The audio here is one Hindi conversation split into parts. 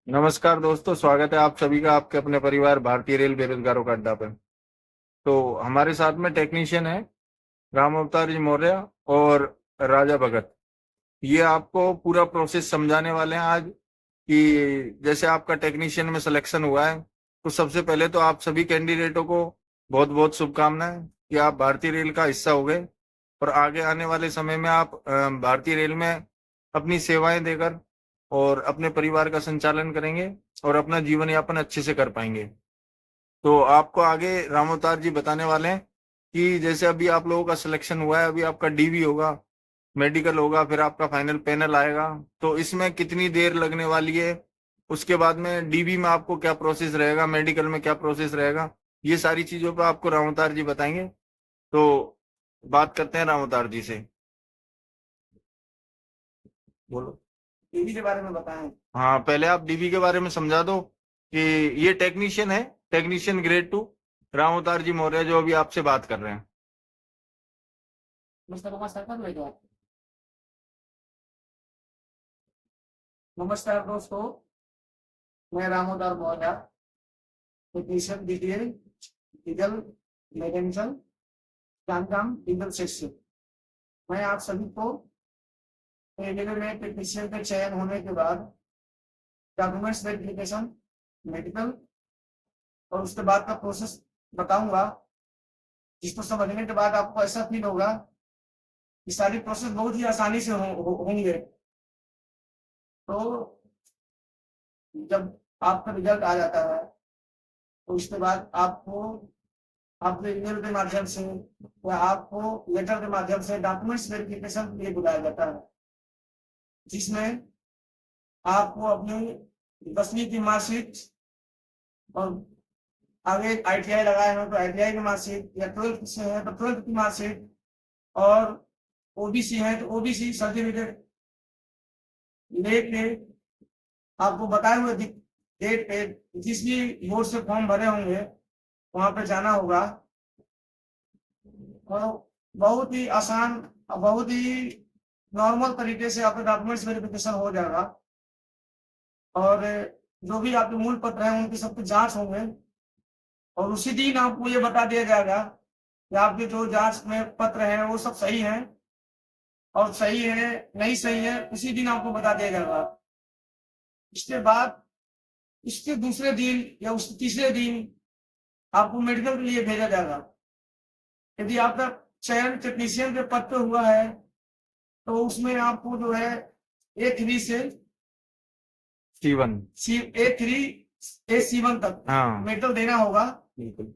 नमस्कार दोस्तों, स्वागत है आप सभी का आपके अपने परिवार भारतीय रेल बेरोजगारों का अड्डा पे। तो हमारे साथ में टेक्नीशियन है राम अवतार जी मौर्य और राजा भगत। ये आपको पूरा प्रोसेस समझाने वाले हैं आज कि जैसे आपका टेक्नीशियन में सिलेक्शन हुआ है, तो सबसे पहले तो आप सभी कैंडिडेटों को बहुत बहुत शुभकामनाएं कि आप भारतीय रेल का हिस्सा हो गए और आगे आने वाले समय में आप भारतीय रेल में अपनी सेवाएं देकर और अपने परिवार का संचालन करेंगे और अपना जीवन यापन अच्छे से कर पाएंगे। तो आपको आगे राम अवतार जी बताने वाले हैं कि जैसे अभी आप लोगों का सिलेक्शन हुआ है, अभी आपका डीवी होगा, मेडिकल होगा, फिर आपका फाइनल पैनल आएगा। तो इसमें कितनी देर लगने वाली है, उसके बाद में डीवी में आपको क्या प्रोसेस रहेगा, मेडिकल में क्या प्रोसेस रहेगा, ये सारी चीजों पर आपको राम अवतार जी बताएंगे। तो बात करते हैं राम अवतार जी से। बोलो। टीवी के बारे में बताएं। हाँ, पहले आप डीवी के बारे में समझा दो कि ये टेक्नीशियन है, टेक्नीशियन ग्रेड 2 राम अवतार जी मौर्य, जो अभी आपसे बात कर रहे हैं। मिस्टर कुमार सर कर लेगा। नमस्कार दोस्तों, मैं Ramodar Maurya, technician DTL diesel mechanical काम डीजल सेक्शन। मैं आप सभी को रेलवे में टेक्नीशियन का चयन होने के बाद डॉक्यूमेंट्स वेरिफिकेशन, मेडिकल और उसके बाद का प्रोसेस बताऊंगा, जिसको समझने के बाद आपको ऐसा फील होगा कि सारी प्रोसेस बहुत ही आसानी से होंगे। तो जब आपका रिजल्ट आ जाता है तो उसके बाद आपको आपके ईमेल के माध्यम से या आपको लेटर के माध्यम से डॉक्यूमेंट्स वेरिफिकेशन के लिए बुलाया जाता है, जिसमें आपको अपनी 10वीं की मार्कशीट और आगे आईटीआई लगाए हो तो आईटीआई की मार्कशीट, या 12th से है तो 12th की मार्कशीट, और ओबीसी है तो ओबीसी सर्टिफिकेट लेके आपको बताए हुए डेट पे जिस भी बोर्ड से फॉर्म भरे होंगे वहां पे जाना होगा। और बहुत ही आसान और बहुत ही नॉर्मल तरीके से आपके डॉक्यूमेंट्स वेरिफिकेशन हो जाएगा, और जो भी आपके मूल पत्र हैं उनकी सबकी जांच होंगे, और उसी दिन आपको ये बता दिया जाएगा कि आपके जो जांच में पत्र हैं वो सब सही हैं, और सही है नहीं सही है उसी दिन आपको बता दिया जाएगा। इसके बाद उसके दूसरे दिन या उसके तीसरे दिन आपको मेडिकल के लिए भेजा जाएगा। यदि आपका चयन टेक्नीशियन के पद पे हुआ है तो उसमें आपको जो है A3 से C1। A3 A C1 तक हाँ, मेडिकल देना होगा, बिल्कुल।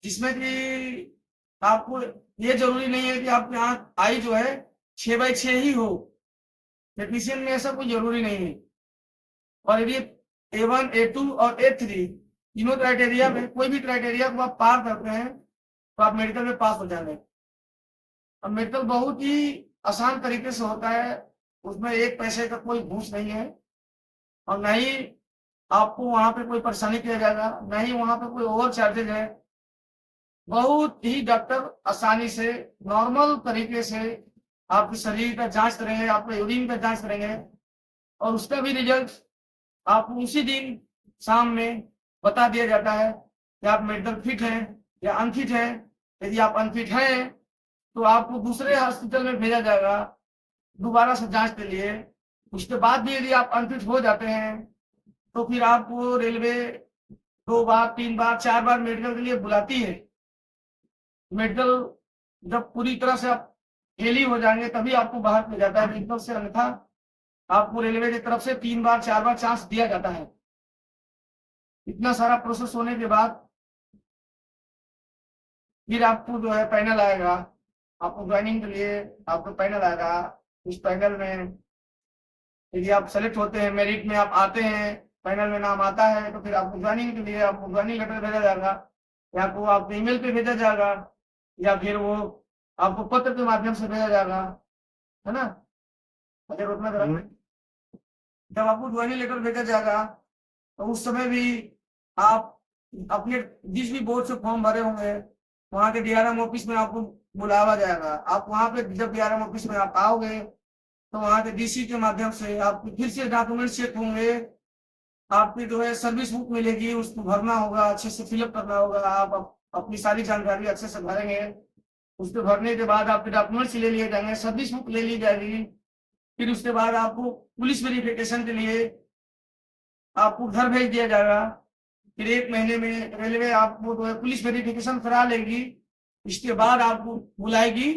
जिसमें कि आपको ये जरूरी नहीं है कि आपके यहाँ आई जो है 6/6 ही हो। टेक्नीशियन में ऐसा कोई जरूरी नहीं है। और यदि A1 A2 और A3 तीनों क्राइटेरिया में कोई भी क्राइटेरिया को आप पार करते हैं तो आप मेडिकल में पास हो जाएंगे। और मेडिकल बहुत ही आसान तरीके से होता है, उसमें एक पैसे का कोई घूस नहीं है, और न ही आपको वहां पे कोई परेशानी किया जाएगा, न ही वहां पे कोई ओवर चार्जेज है। बहुत ही डॉक्टर आसानी से नॉर्मल तरीके से आपके शरीर का जांच करेंगे, आपके यूरिन का जांच करेंगे, और उसका भी रिजल्ट आपको उसी दिन शाम में बता दिया जाता है कि आप मेडिकल फिट हैं या अनफिट हैं। यदि आप अनफिट हैं तो आपको दूसरे हॉस्पिटल में भेजा जाएगा दोबारा से जांच के लिए। उसके बाद भी यदि आप अनफिट हो जाते हैं तो फिर आपको रेलवे 2 बार 3 बार 4 बार मेडिकल के लिए बुलाती है। मेडिकल जब पूरी तरह से आप फेल ही हो जाएंगे तभी आपको बाहर भेजा जाता है मेडिकल से, अन्यथा आपको रेलवे की तरफ से 3 बार 4 बार चांस दिया जाता है। इतना सारा प्रोसेस होने के बाद फिर आपको जो है पैनल आएगा, आपको ज्वाइनिंग के लिए आपको पैनल आएगा। उस पैनल में यदि आप सेलेक्ट होते हैं, मेरिट में आप आते हैं, पैनल में नाम आता है, तो फिर आपको ज्वाइनिंग के लिए आपको ज्वाइनिंग लेटर भेजा जाएगा, या आपको आपके ईमेल पे भेजा जाएगा, या फिर वो आपको पत्र के माध्यम से भेजा जाएगा, है ना। अगर उतना जब आपको ज्वाइनिंग लेटर भेजा जाएगा तो उस समय भी आप अपने जिस भी बोर्ड से फॉर्म भरे होंगे वहां के डीआरएम ऑफिस में आपको बुलावा जाएगा। आप वहां पे जब डीआरएम ऑफिस में आप आओगे तो वहां के डीसी के माध्यम से आपके फिर से डॉक्यूमेंट चेक होंगे, आपकी जो है सर्विस बुक मिलेगी, उसको भरना होगा, अच्छे से फिलअप करना होगा। आप अपनी सारी जानकारी अच्छे से भरेंगे, उसको भरने के बाद आपके डॉक्यूमेंट्स ले लिए जाएंगे, सर्विस बुक ले ली जाएगी। फिर उसके बाद आपको पुलिस वेरिफिकेशन के लिए आपको घर भेज दिया जाएगा। फिर 1 महीने में रेलवे आपको जो है पुलिस वेरिफिकेशन करा लेगी। इसके बाद आपको बुलाएगी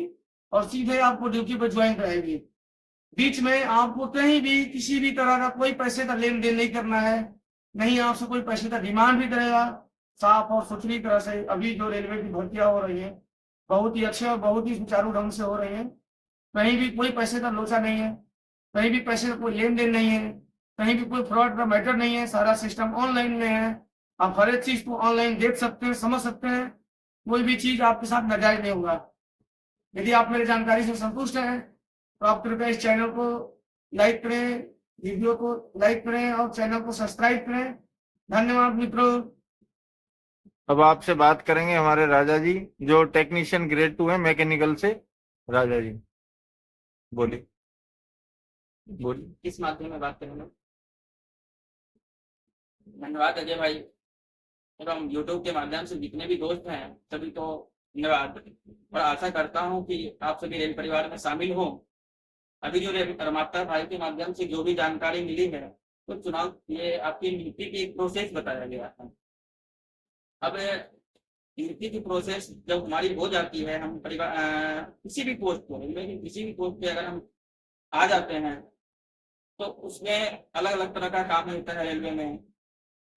और सीधे आपको ड्यूटी पर ज्वाइन कराएगी। बीच में आपको कहीं भी किसी भी तरह का कोई पैसे का लेन देन नहीं करना है, नहीं आपसे कोई पैसे का डिमांड भी करेगा। साफ और सुथरी तरह से अभी जो रेलवे की भर्तियां हो रही है बहुत ही अच्छे और बहुत ही सुचारू ढंग से हो रही है। कहीं भी कोई पैसे का लोचा नहीं है, कहीं भी पैसे का कोई लेन देन नहीं है, कहीं भी कोई फ्रॉड का मैटर नहीं है। सारा सिस्टम ऑनलाइन में है, आप हर एक चीज को ऑनलाइन देख सकते हैं, समझ सकते हैं। कोई भी चीज आपके साथ नाजायज नहीं होगा। यदि आप मेरी जानकारी से संतुष्ट हैं तो आप कृपया इस चैनल को लाइक करें, वीडियो को लाइक करें और चैनल को सब्सक्राइब करें। धन्यवाद मित्रों। अब आपसे बात करेंगे हमारे राजा जी, जो टेक्नीशियन ग्रेड 2 है मैकेनिकल से। राजा जी बोलिए बोलिए। किस माध्यम में बात करेंगे? धन्यवाद अजय भाई एवं यूट्यूब के माध्यम से जितने भी दोस्त हैं सभी को धन्यवाद, और आशा करता हूं कि आप सभी रेल परिवार में शामिल हों। अभी जो रमात्ता भाई के माध्यम से जो भी जानकारी मिली है तो चुनाव ये आपकी नियुक्ति की एक प्रोसेस बताया गया है। अब नियुक्ति की प्रोसेस जब हमारी हो जाती है, हम परिवार किसी भी पोस्ट पर, रेलवे की किसी भी पोस्ट पे अगर हम आ जाते हैं तो उसमें अलग अलग तरह का काम होता है रेलवे में।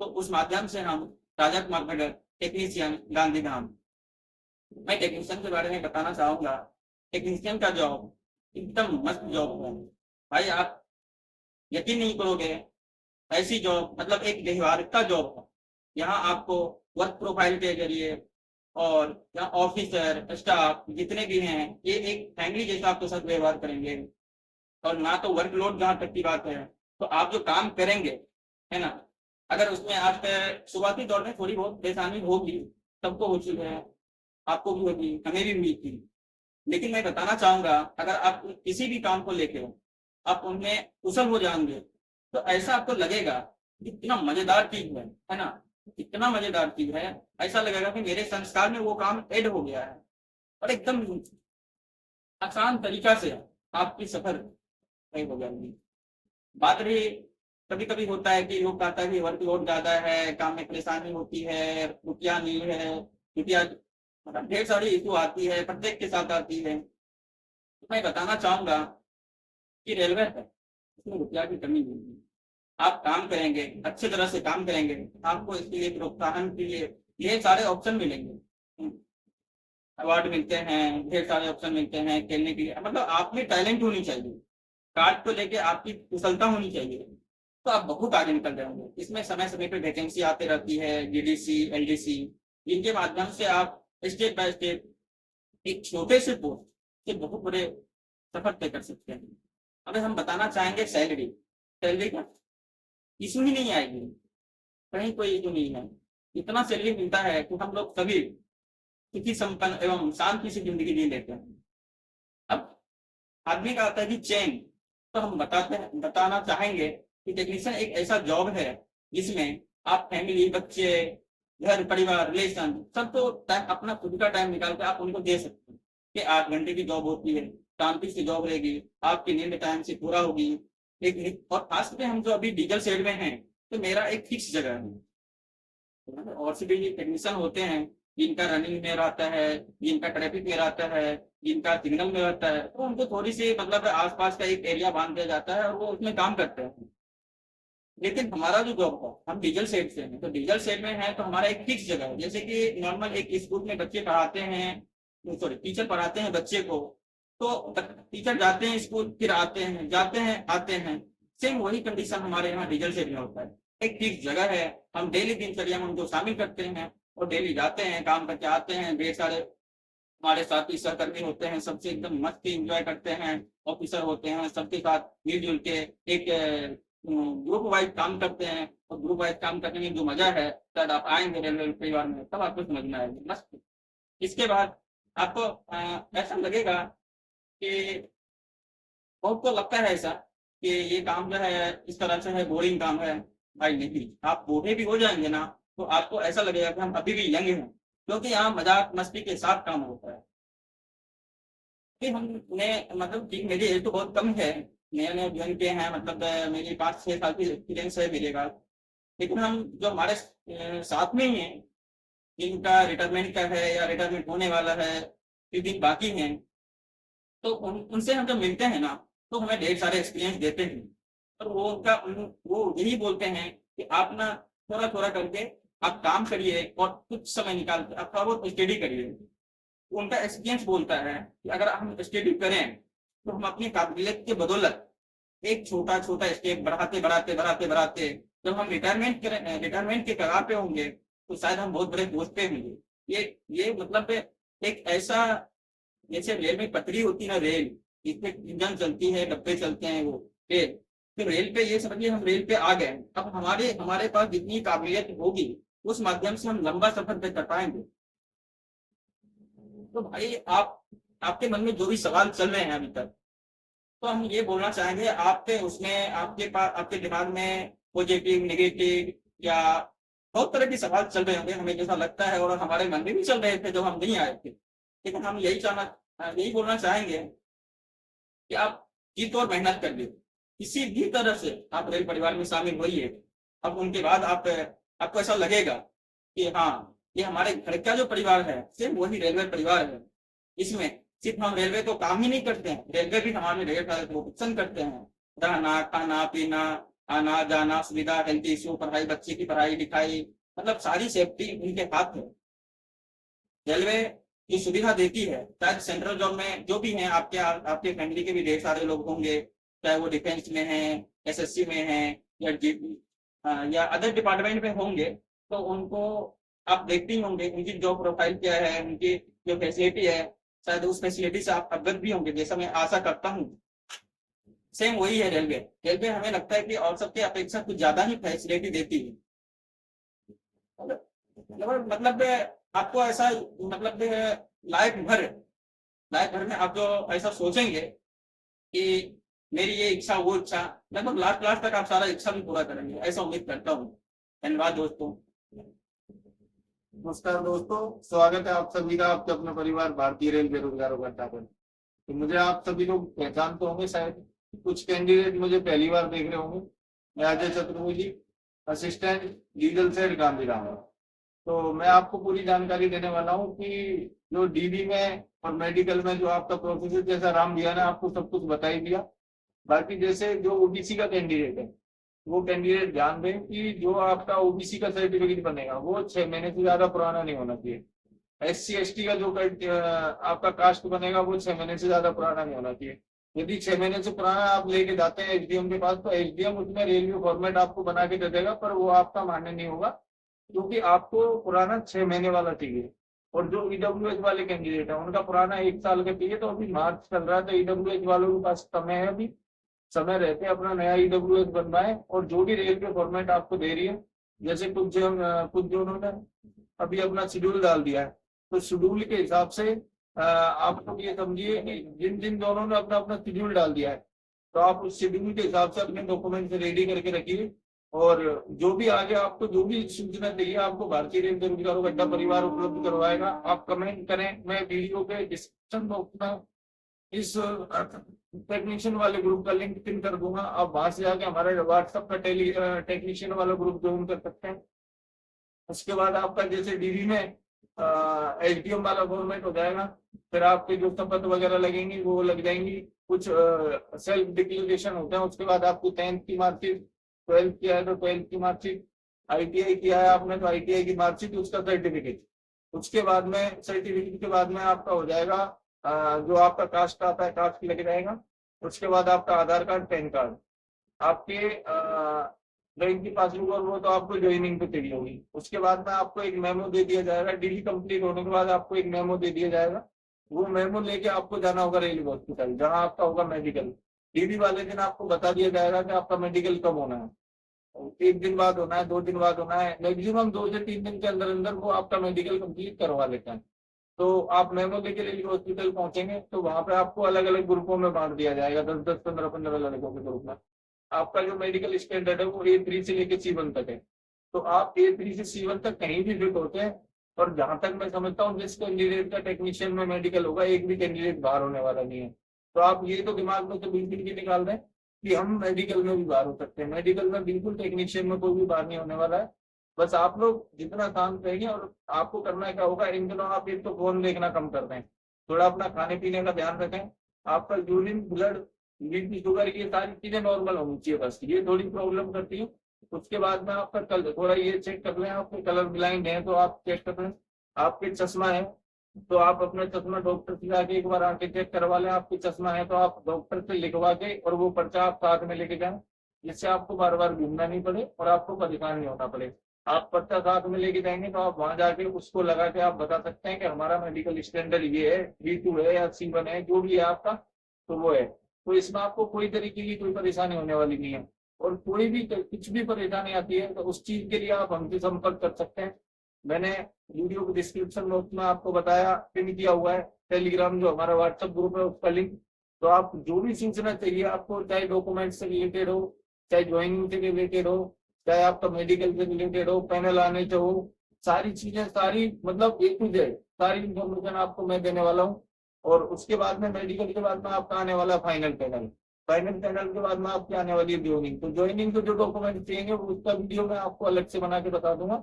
तो उस माध्यम से हम राजा कुमार भगत टेक्नीशियन गांधीधाम, मैं टेक्नीशियन के बारे में बताना चाहूंगा। टेक्नीशियन का जॉब एकदम मस्त जॉब है भाई, आप यकीन नहीं करोगे। ऐसी जॉब मतलब एक व्यवहारिकता जॉब है। यहाँ आपको वर्क प्रोफाइल के जरिए और यहाँ ऑफिसर स्टाफ जितने भी हैं ये एक फैमिली जैसा आपके साथ व्यवहार करेंगे। और ना तो वर्कलोड जहाँ तक की बात है, तो आप जो काम करेंगे है ना, अगर उसमें आप शुरुआती दौर में थोड़ी बहुत परेशानी होगी, सबको होती है, आपको भी होगी, हमें भी हुई थी। लेकिन मैं बताना चाहूंगा अगर आप किसी भी काम को लेके आप उनमें कुशल हो जाएंगे तो ऐसा आपको लगेगा कितना मजेदार चीज है ना, इतना मजेदार चीज है। ऐसा लगेगा कि मेरे संस्कार में वो काम ऐड हो गया है और एकदम आसान तरीका से आपकी सफर तय हो जाएगी। बात रही, कभी कभी होता है कि लोग कहता है कि वर्कलोड ज्यादा है, काम में परेशानी होती है, रुपया नहीं है, रुपया मतलब ढेर सारी इशू आती है, प्रत्येक के साथ आती है। तो मैं बताना चाहूंगा कि रेलवे है इसमें रुपया की कमी नहीं है। आप काम करेंगे, अच्छे तरह से काम करेंगे, आपको इसके लिए प्रोत्साहन के लिए ढेर सारे ऑप्शन मिलेंगे, अवार्ड मिलते हैं, ढेर सारे ऑप्शन मिलते हैं खेलने के लिए। मतलब आप में टैलेंट होनी चाहिए, कार्ड को लेके आपकी कुशलता होनी चाहिए, तो आप बहुत आगे निकल जाएंगे। इसमें समय समय पे वैकेंसी आती रहती है, डीडीसी एलडीसी, जिनके माध्यम से आप स्टेप बाय स्टेप एक छोटे से पोस्ट से बहुत बड़े सफर तय कर सकते हैं। अगर हम बताना चाहेंगे सैलरी, सैलरी का इशू ही नहीं आएगी, कहीं कोई इशू नहीं है। इतना सैलरी मिलता है कि हम लोग सभी सुखी संपन्न एवं शांति से जिंदगी जी लेते हैं। अब आदमी का आता है कि चैन, तो हम बताना चाहेंगे कि टेक्नीशियन एक ऐसा जॉब है जिसमें आप फैमिली, बच्चे, घर परिवार, रिलेशन सबको टाइम, अपना खुद का टाइम निकाल के आप उनको दे सकते हैं। कि 8 घंटे की जॉब होती है, शांति से जॉब रहेगी, आपकी नींद टाइम से पूरा होगी। और खास पे हम जो अभी डीजल शेड में हैं तो मेरा एक फिक्स जगह है। और से भी टेक्नीशियन होते हैं जिनका रनिंग में रहता है, जिनका ट्रैफिक में रहता है, जिनका सिग्नल में रहता है, तो उनको थोड़ी सी मतलब आसपास का एक एरिया बांध दिया जाता है और वो उसमें काम करते हैं। लेकिन हमारा जो जॉब है, हम डीजल सेट से हैं, तो डीजल सेट में है तो हमारा एक फिक्स जगह है। जैसे कि नॉर्मल एक स्कूल में बच्चे पढ़ाते हैं, सॉरी टीचर पढ़ाते हैं बच्चे को, तो टीचर जाते हैं स्कूल, फिर आते हैं, जाते हैं, आते हैं। सेम वही कंडीशन हमारे यहाँ डीजल सेट में होता है। एक फिक्स जगह है, हम डेली दिनचर्या में उनको शामिल करते हैं और डेली जाते हैं, काम करके आते हैं। ढेर सारे हमारे साथी सहकर्मी होते हैं, सबसे एकदम मस्ती एंजॉय करते हैं। ऑफिसर होते हैं, सबके साथ मिलजुल के एक ग्रुप वाइज काम करते हैं। और ग्रुप वाइज काम करने में जो मजा है, शायद आप आएंगे रेलवे परिवार में तब आपको समझ में आएगी मस्त। इसके बाद आपको ऐसा लगेगा कि बहुत को लगता है ऐसा कि ये काम जो है इस तरह से है, बोरिंग काम है। भाई नहीं, आप बूढ़े भी हो जाएंगे ना तो आपको ऐसा लगेगा कि हम अभी भी यंग हैं, क्योंकि यहाँ मजाक मस्ती के साथ काम होता है। कि हमने मतलब कि मेरी एज तो बहुत कम है, नए नए ज्वाइन किए हैं, मतलब मेरी 5-6 साल की एक्सपीरियंस है मेरे पास। लेकिन हम जो हमारे साथ में ही हैं, जिनका रिटायरमेंट का है या रिटायरमेंट होने वाला है, कुछ दिन बाकी हैं, तो उनसे हम जब मिलते हैं ना तो हमें ढेर सारे एक्सपीरियंस देते हैं। और वो यही बोलते हैं कि आप ना थोड़ा थोड़ा करके आप काम करिए और कुछ समय निकाल के आप थोड़ा बहुत स्टडी करिए। उनका एक्सपीरियंस बोलता है कि अगर हम स्टडी करें तो हम अपनी काबिलियत के बदौलत एक छोटा छोटा स्टेप बढ़ाते बढ़ाते बढ़ाते बढ़ाते जब हम रिटायरमेंट के कगार पे होंगे तो शायद हम बहुत बड़े पोस्ट पे होंगे। ये मतलब एक ऐसा, जैसे रेल में पटरी होती है ना, रेल जिसपे इंजन चलती है, डब्बे चलते हैं, वो रेल, तो रेल पे ये समझिए हम रेल पे आ गए। अब हमारे हमारे पास जितनी काबिलियत होगी उस माध्यम से हम लंबा सफर तय कर पाएंगे। तो भाई आपके मन में जो भी सवाल चल रहे हैं अभी तक, तो हम ये बोलना चाहेंगे आपके उसमें आपके पास आपके दिमाग में पॉजिटिव नेगेटिव या बहुत तरह के सवाल चल रहे होंगे, हमें जैसा लगता है, और हमारे मन में भी चल रहे थे जब हम नहीं आए थे। लेकिन हम यही बोलना चाहेंगे कि आप जीत और मेहनत करिए, किसी भी तरह से आप रेल परिवार में शामिल होइए। अब उनके बाद आपको ऐसा लगेगा कि हाँ, ये हमारे घर का जो परिवार है सिर्फ वही रेलवे परिवार है। इसमें सिर्फ हम रेलवे तो काम ही नहीं करते हैं, रेलवे भी हमारे ढेर सारे प्रोटेक्शन करते हैं। रहना, खाना पीना, आना जाना, सुविधा, हेल्थ इश्यू, पढ़ाई, बच्चे की पढ़ाई लिखाई, मतलब सारी सेफ्टी उनके हाथ है। रेलवे की सुविधा देती है। शायद सेंट्रल जॉब में जो भी हैं, आपके फैमिली के भी ढेर सारे लोग होंगे, चाहे वो डिफेंस में हैं, एसएससी में हैं, या या अदर डिपार्टमेंट में होंगे, तो उनको आप देखते ही होंगे उनकी जॉब प्रोफाइल क्या है, उनकी जो फैसिलिटी है, शायद उस फैसिलिटी से आप अवगत भी होंगे, जैसा मैं आशा करता हूँ। सेम वही है रेलवे। रेलवे हमें लगता है कि और सबके अपेक्षा कुछ ज्यादा ही फैसिलिटी देती है। मतलब आपको ऐसा, मतलब लाइफ भर में आप जो ऐसा सोचेंगे कि मेरी ये इच्छा वो इच्छा, लगभग लास्ट लास्ट तक आप सारा इच्छा भी पूरा करेंगे, ऐसा उम्मीद करता हूँ। धन्यवाद दोस्तों। नमस्कार दोस्तों, स्वागत है आप सभी का आपके अपने परिवार भारतीय रेल बेरोजगारों का अड्डा पर। तो मुझे आप सभी लोग पहचानते होंगे शायद, कुछ कैंडिडेट मुझे पहली बार देख रहे होंगे। मैं Ajay Chaturvedi, assistant legal cell Gandhidham. तो मैं आपको पूरी जानकारी देने वाला हूँ कि जो डीबी में और मेडिकल में जो आपका प्रोसेस, जैसा राम भैया ने आपको सब कुछ बता ही दिया। बाकी जैसे जो ओबीसी का कैंडिडेट है, वो कैंडिडेट ध्यान दें कि जो आपका ओबीसी का सर्टिफिकेट बनेगा वो 6 महीने से ज्यादा पुराना नहीं होना चाहिए। SC ST का जो आपका कास्ट बनेगा वो 6 महीने से ज्यादा पुराना नहीं होना चाहिए। यदि 6 महीने से पुराना आप लेके जाते हैं एसडीएम के पास, तो एसडीएम उसमें रेलवे फॉर्मेट आपको बना के दे देगा, पर वो आपका मान्य नहीं होगा, क्योंकि आपको पुराना 6 महीने वाला चाहिए। और जो ईडब्ल्यूएस वाले कैंडिडेट है उनका पुराना 1 साल का चाहिए। तो अभी मार्च चल रहा है, तो ईडब्ल्यूएस वालों के पास समय है, अभी समय रहते अपना नया ईडब्ल्यूएस बनवाए। और जो भी रेलवे फॉर्मेट आपको दे रही है, जैसे कुछ जो उन्होंने अभी अपना शेड्यूल डाल दिया है, तो शेड्यूल के हिसाब से आप लोग ये समझिए कि जिन जिन दोनों ने अपना अपना शेड्यूल डाल दिया है, तो आप उस शेड्यूल के हिसाब से अपने डॉक्यूमेंट रेडी करके रखिए। और जो भी आगे आपको जो भी सूचना चाहिए, आपको भारतीय रेल बेरोजगारों का अड्डा परिवार उपलब्ध करवाएगा। आप कमेंट करें, मैं वीडियो के डिस्क्रिप्शन बॉक्स में इस टेक्नीशियन वाले ग्रुप का लिंक पिन कर दूंगा। आप वहां से जाके हमारे व्हाट्सएप का टेक्नीशियन वाला ग्रुप ज्वाइन कर सकते हैं। उसके बाद आपका जैसे डीवी में एसडीएम वाला फॉर्मेट हो जाएगा, फिर आपके जो शपथ वगैरह लगेंगी वो लग जाएंगी। कुछ सेल्फ डिक्लेरेशन होते हैं, उसके बाद आपको 10th की मार्कशीट, 12th किया है तो 12th की मार्कशीट, ITI किया है आपने तो ITI की मार्कशीट, उसका सर्टिफिकेट। उसके बाद में सर्टिफिकेट के बाद में आपका हो जाएगा जो आपका कास्ट आता है, कास्ट लग जाएगा। उसके बाद आपका आधार कार्ड, पैन कार्ड, आपके बैंक की पासबुक, और वो तो आपको ज्वाइनिंग पे चाहिए होगी। उसके बाद में आपको एक मेमो दे दिया जाएगा। डीडी कंप्लीट होने के बाद आपको एक मेमो दे दिया जाएगा। वो मेमो लेके आपको जाना होगा रेलवे हॉस्पिटल, जहाँ आपका होगा मेडिकल। डीडी वाले दिन आपको बता दिया जाएगा कि आपका मेडिकल कब होना है। 1 दिन बाद होना है, 2 दिन बाद होना है, मैक्सिमम 2 से 3 दिन के अंदर अंदर वो आपका मेडिकल कंप्लीट करवा लेता है। तो आप मेमो लेके रेलवे हॉस्पिटल पहुंचेंगे तो वहां पे आपको अलग अलग ग्रुपों में बांट दिया जाएगा, 10-10, 15-15 लड़कों के ग्रुप में। आपका जो मेडिकल स्टैंडर्ड है वो A3 से लेके C1 तक है। तो आप A3 से C1 तक कहीं भी फिट होते हैं। और जहां तक मैं समझता हूँ जिस कैंडिडेट का टेक्नीशियन में मेडिकल होगा, एक भी कैंडिडेट बाहर होने वाला नहीं है। तो आप ये तो दिमाग में तो बिल्कुल भी निकाल दें कि हम मेडिकल में भी बाहर हो सकते हैं। मेडिकल में बिल्कुल टेक्नीशियन में कोई भी बाहर नहीं होने वाला है। बस आप लोग जितना काम करेंगे, और आपको करना क्या होगा, इन दिनों आप एक तो फोन देखना कम कर दें, थोड़ा अपना खाने पीने का ध्यान रखें। आपका यूरिन, ब्लड, बीपी, शुगर, ये सारी चीजें नॉर्मल होनी चाहिए, बस ये थोड़ी प्रॉब्लम करती है। उसके बाद में आपका कल थोड़ा ये चेक कर लें, आपके कलर ब्लाइंड है तो आप चेक कर लें। आपके चश्मा है तो आप अपना चश्मा डॉक्टर से जाके एक बार आके चेक करवा लें। आपके चश्मा है तो आप डॉक्टर से लिखवा के और वो पर्चा आप साथ में लेके जाएं, जिससे आपको बार बार घूमना नहीं पड़े और आपको परेशान नहीं होना पड़े। आप पर्चा साथ में लेके जाएंगे तो आप वहां जाके उसको लगा के आप बता सकते हैं कि हमारा मेडिकल स्टैंडर्ड ये है, B2 है या C1 है, जो भी है आपका, तो वो है। तो इसमें आपको कोई तरीके की कोई परेशानी होने वाली नहीं है। और कोई भी कुछ भी परेशानी आती है तो उस चीज के लिए आप हमसे संपर्क कर सकते हैं। मैंने वीडियो को डिस्क्रिप्शन बॉक्स में आपको बताया, पिन किया हुआ है टेलीग्राम जो हमारा व्हाट्सएप ग्रुप है उसका लिंक। तो आप जो भी सूचना चाहिए आपको, चाहे डॉक्यूमेंट से रिलेटेड हो, चाहे ज्वाइनिंग से रिलेटेड हो, चाहे आपका मेडिकल से रिलेटेड हो, पैनल आने से हो, सारी चीजें, सारी मतलब A to Z सारी इन्फॉर्मेशन आपको मैं देने वाला हूँ। और उसके बाद में मेडिकल के बाद में आपका आने वाला फाइनल पैनल, फाइनल पैनल के बाद में आपकी आने वाली है ज्वाइनिंग। तो ज्वाइनिंग को जो डॉक्यूमेंट चाहिए उसका वीडियो मैं आपको अलग से बना के बता दूंगा।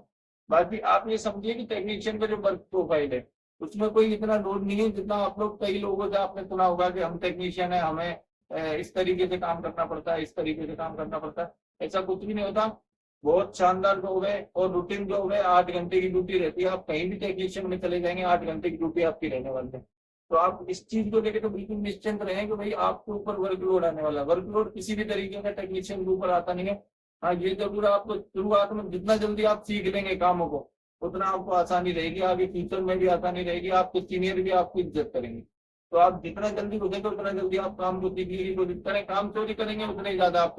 बाकी आप ये समझिए कि टेक्नीशियन का जो वर्क प्रोफाइल है उसमें कोई इतना लोड नहीं है जितना आप लोग, कई लोगों से आपने सुना होगा कि हम टेक्नीशियन है, हमें इस तरीके से काम करना पड़ता है, इस तरीके से काम करना पड़ता है। ऐसा कुछ भी नहीं होता। बहुत शानदार जॉब है और रूटीन जॉब है। 8 घंटे की ड्यूटी रहती है। आप कहीं भी टेक्नीशियन में चले जाएंगे, 8 घंटे की ड्यूटी आपकी रहने वाली है। तो आप इस चीज को लेकर तो बिल्कुल निश्चिंत रहें कि भाई आपके ऊपर वर्कलोड आने वाला है। वर्कलोड किसी भी तरीके का टेक्नीशियन के ऊपर आता नहीं है। हाँ, ये जरूर आपको शुरुआत में जितना जल्दी आप सीख लेंगे कामों को उतना आपको आसानी रहेगी, आगे फ्यूचर में भी आसानी रहेगी, आपके सीनियर भी आपकी इज्जत करेंगे। तो आप जितना जल्दी रुकेंगे उतना जल्दी आप काम को सीखने की कोशिश करें। काम चोरी करेंगे उतना ही ज्यादा आप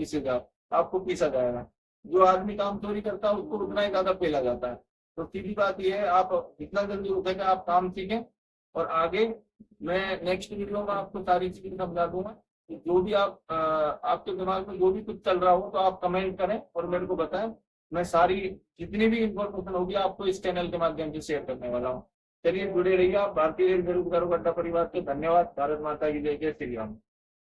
आपको पीसा जाएगा। जो आदमी काम चोरी करता है उसको उतना ही ज्यादा पेला जाता है। तो सीधी बात यह है, आप जितना जल्दी रुकेंगे आप काम सीखें। और आगे मैं नेक्स्ट वीडियो में आपको सारी चीजें समझा दूंगा। जो भी आपके दिमाग में जो भी कुछ चल रहा हो तो आप कमेंट करें और मेरे को बताएं। मैं सारी जितनी भी इंफॉर्मेशन होगी आपको इस चैनल के माध्यम से शेयर करने वाला हूँ। चलिए जुड़े रहिए आप भारतीय रेल बेरोजगारों अड्डा परिवार से। धन्यवाद। भारत माता की जय। जय श्री राम।